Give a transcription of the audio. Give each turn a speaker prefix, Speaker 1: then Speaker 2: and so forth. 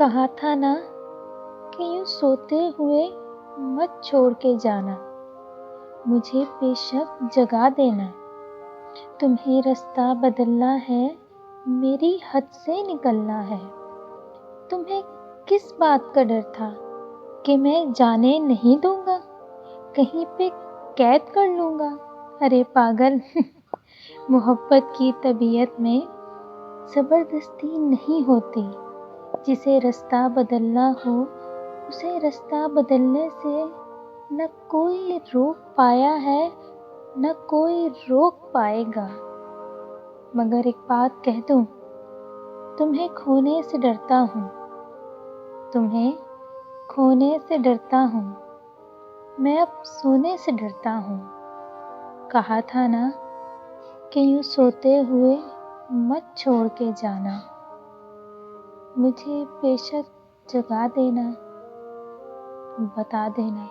Speaker 1: کہا تھا نا کہ یوں سوتے ہوئے مت چھوڑ کے جانا، مجھے بے شک جگا دینا۔ تمہیں رستہ بدلنا ہے، میری حد سے نکلنا ہے۔ تمہیں کس بات کا ڈر تھا کہ میں جانے نہیں دوں گا، کہیں پہ قید کر لوں گا؟ ارے پاگل، محبت کی طبیعت میں زبردستی نہیں ہوتی۔ جسے رستہ بدلنا ہو اسے رستہ بدلنے سے نہ کوئی روک پایا ہے نہ کوئی روک پائے گا۔ مگر ایک بات کہہ دوں، تمہیں کھونے سے ڈرتا ہوں، تمہیں کھونے سے ڈرتا ہوں، میں اب سونے سے ڈرتا ہوں۔ کہا تھا نا کہ یوں سوتے ہوئے مت چھوڑ کے جانا، مجھے بے شک جگا دینا، بتا دینا۔